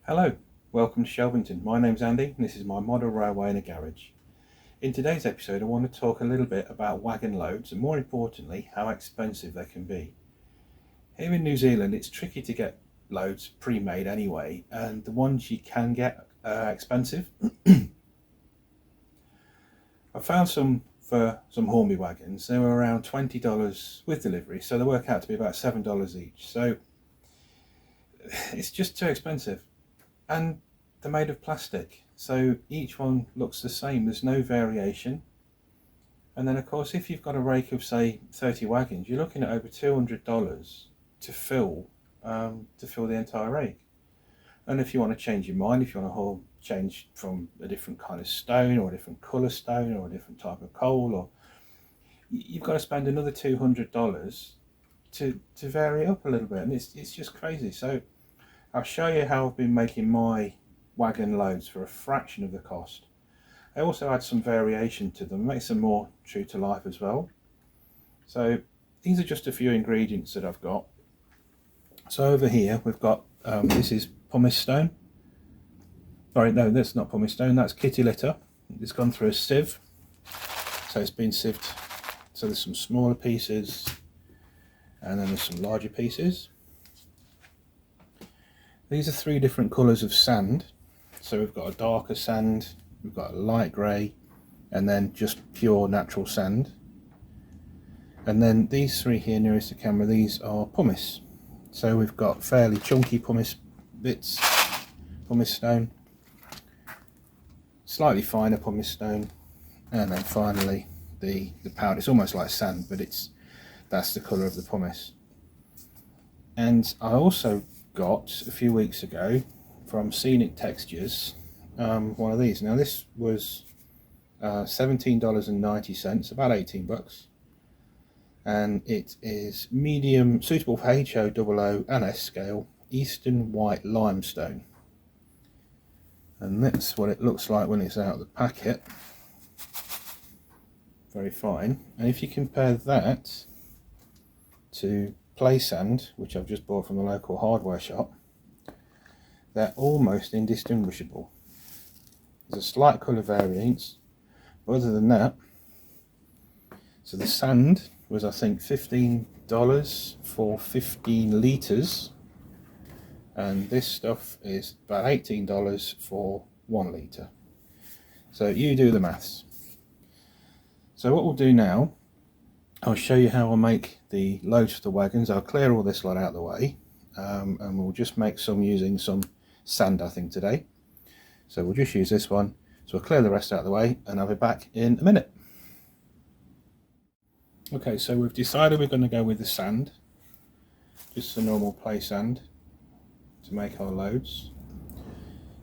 Hello, welcome to Shelvington. My name's Andy and this is my model railway in a garage. In today's episode I want to talk a little bit about wagon loads and more importantly how expensive they can be. Here in New Zealand it's tricky to get loads pre-made anyway, and the ones you can get are expensive. I found some for some Hornby wagons. They were around $20 with delivery, so they work out to be about $7 each. So it's just too expensive. And they're made of plastic, so each one looks the same, there's no variation. And then of course if you've got a rake of say 30 wagons, you're looking at over $200 to fill the entire rake. And if you want to change your mind, if you want to change from a different kind of stone or a different colour stone or a different type of coal, or you've got to spend another $200 to vary it up a little bit, and it's just crazy. So I'll show you how I've been making my wagon loads for a fraction of the cost. I also add some variation to them, makes them more true to life as well. So these are just a few ingredients that I've got. So over here we've got, this is pumice stone. Sorry, no, that's not pumice stone, that's kitty litter. It's gone through a sieve, so it's been sieved. So there's some smaller pieces and then there's some larger pieces. These are three different colours of sand. So we've got a darker sand, we've got a light grey, and then just pure natural sand. And then these three here nearest the camera, these are pumice. So we've got fairly chunky pumice bits, pumice stone, slightly finer pumice stone, and then finally the powder. It's almost like sand, but that's the colour of the pumice. And I also got a few weeks ago from Scenic textures one of these. Now this was $17.90, about 18 bucks, and it is medium, suitable for HO, and S scale, Eastern White Limestone, and that's what it looks like when it's out of the packet. Very fine. And if you compare that to play sand, which I've just bought from the local hardware shop, they're almost indistinguishable. There's a slight colour variance, but other than that, so the sand was I think $15 for 15 litres, and this stuff is about $18 for 1 litre. So you do the maths. So what we'll do now, I'll show you how I'll make the loads for the wagons. I'll clear all this lot out of the way, and we'll just make some using some sand I think today. So we'll just use this one. So we'll clear the rest out of the way and I'll be back in a minute. Okay, so we've decided we're going to go with the sand, just the normal play sand, to make our loads.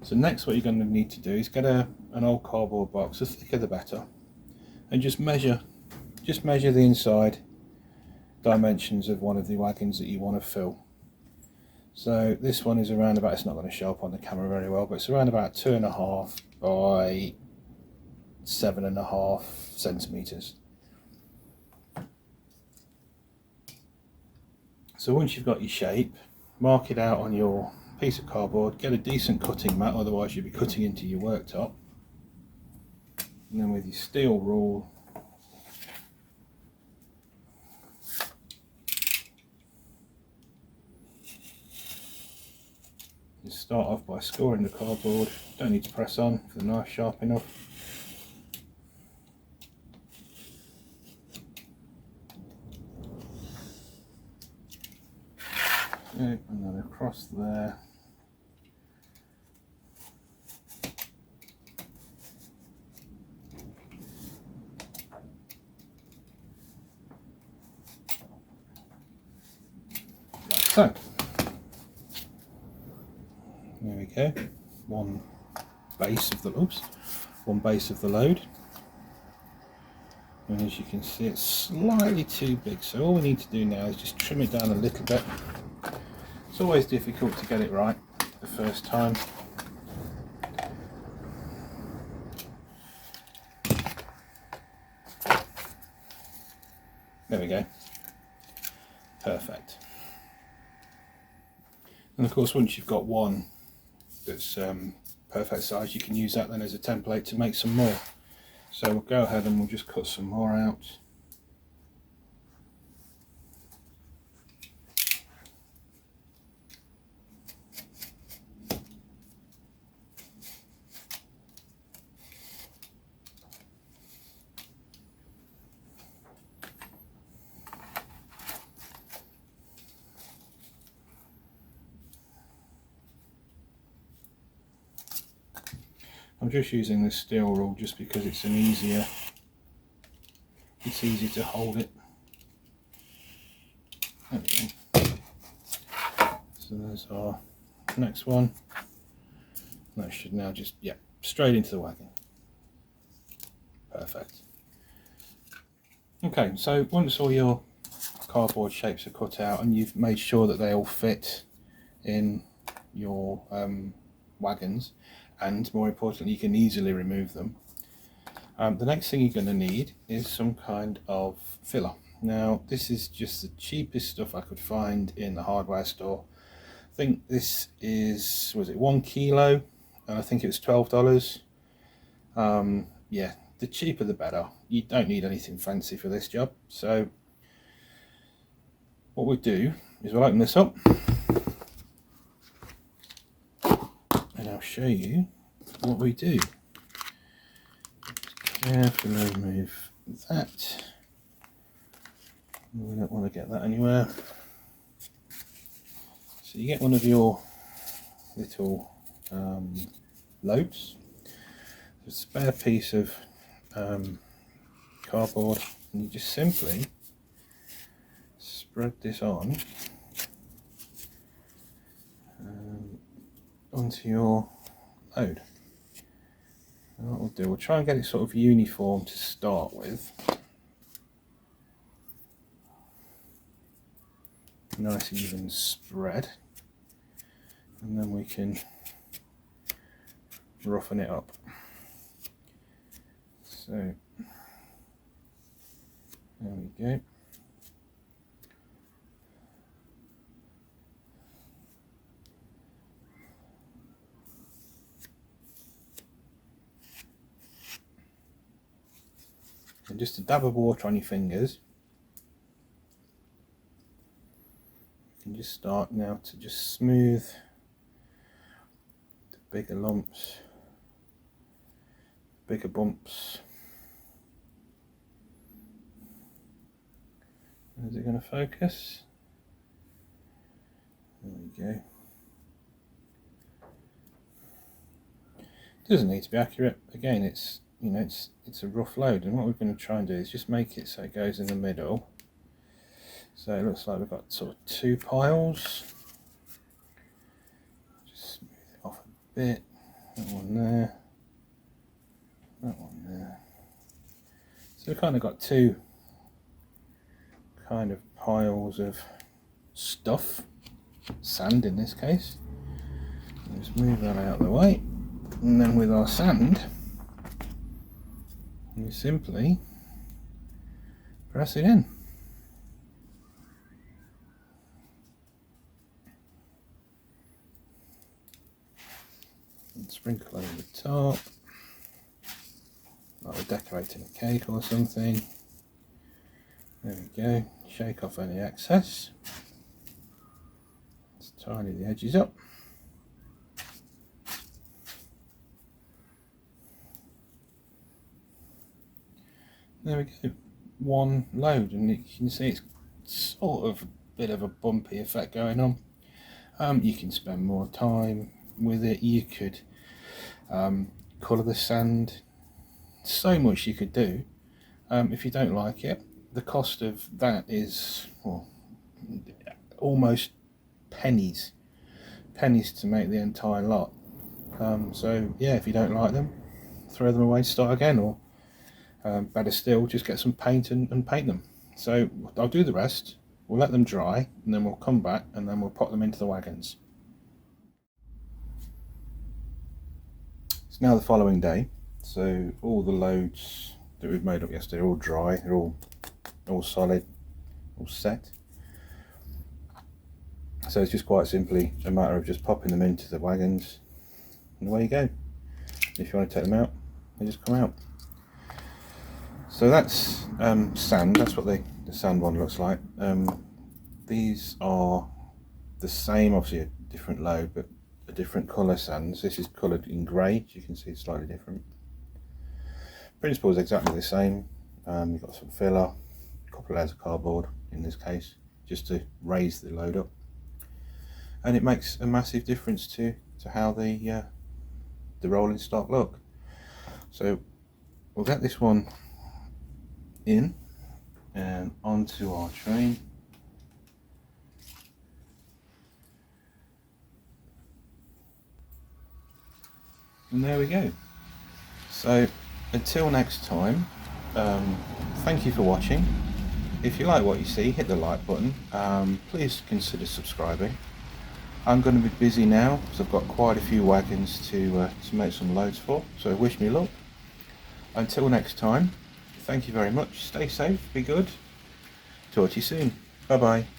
So next what you're going to need to do is get an old cardboard box, the thicker the better, and just measure the inside dimensions of one of the wagons that you want to fill. So this one is around about, it's not going to show up on the camera very well, but it's around about 2.5 by 7.5 centimetres. So once you've got your shape, mark it out on your piece of cardboard, get a decent cutting mat, otherwise you'll be cutting into your worktop. And then with your steel rule, you start off by scoring the cardboard. Don't need to press on if the knife's sharp enough. Okay, and then across there. Like so. There we go. One base of the load. And as you can see, it's slightly too big, so all we need to do now is just trim it down a little bit. It's always difficult to get it right the first time. There we go. Perfect. And of course, once you've got one that's perfect size, you can use that then as a template to make some more. So we'll go ahead and we'll just cut some more out. I'm just using this steel rule just because it's easier to hold it. There we go. So there's our next one. That should now just, yeah, straight into the wagon. Perfect. Okay, so once all your cardboard shapes are cut out and you've made sure that they all fit in your wagons, and more importantly you can easily remove them, the next thing you're going to need is some kind of filler. Now this is just the cheapest stuff I could find in the hardware store. I think this is, was it 1 kilo, and I think it was $12. Yeah, the cheaper the better. You don't need anything fancy for this job. So what we'll do is we'll open this up and I'll show you what we do. Carefully remove that. We don't want to get that anywhere. So you get one of your little loads, a spare piece of cardboard, and you just simply spread this on onto your load. And what we'll do, we'll try and get it sort of uniform to start with. Nice even spread, and then we can roughen it up. So there we go. And just a dab of water on your fingers. You can just start now to just smooth the bigger lumps, bigger bumps. Is it going to focus? There we go. Doesn't need to be accurate. Again, it's, you know, it's a rough load, and what we're going to try and do is just make it so it goes in the middle. So it looks like we've got sort of 2 piles. Just smooth it off a bit. That one there. That one there. So we've kind of got 2 kind of piles of stuff, sand in this case. Just move that out of the way, and then with our sand you simply press it in and sprinkle over the top like we're decorating a cake or something. There we go. Shake off any excess. Let's tidy the edges up. There we go. One load, and you can see it's sort of a bit of a bumpy effect going on. You can spend more time with it. You could colour the sand. So much you could do. If you don't like it, the cost of that is, well, almost pennies to make the entire lot. So yeah, if you don't like them, throw them away, start again, or better still, just get some paint and paint them. So I'll do the rest, we'll let them dry, and then we'll come back and then we'll pop them into the wagons. It's now the following day, so all the loads that we've made up yesterday are all dry, they're all solid, all set. So it's just quite simply a matter of just popping them into the wagons, and away you go. If you want to take them out, they just come out. So that's sand. That's what the sand one looks like. These are the same, obviously a different load, but a different colour sands. This is coloured in grey, as you can see it's slightly different. Principle is exactly the same. You've got some filler, a couple of layers of cardboard in this case, just to raise the load up. And it makes a massive difference to how the rolling stock look. So we'll get this one in and onto our train. And there we go. So until next time, thank you for watching. If you like what you see, hit the like button. Please consider subscribing. I'm going to be busy now because I've got quite a few wagons to make some loads for, so wish me luck. Until next time, thank you very much. Stay safe, be good. Talk to you soon. Bye bye.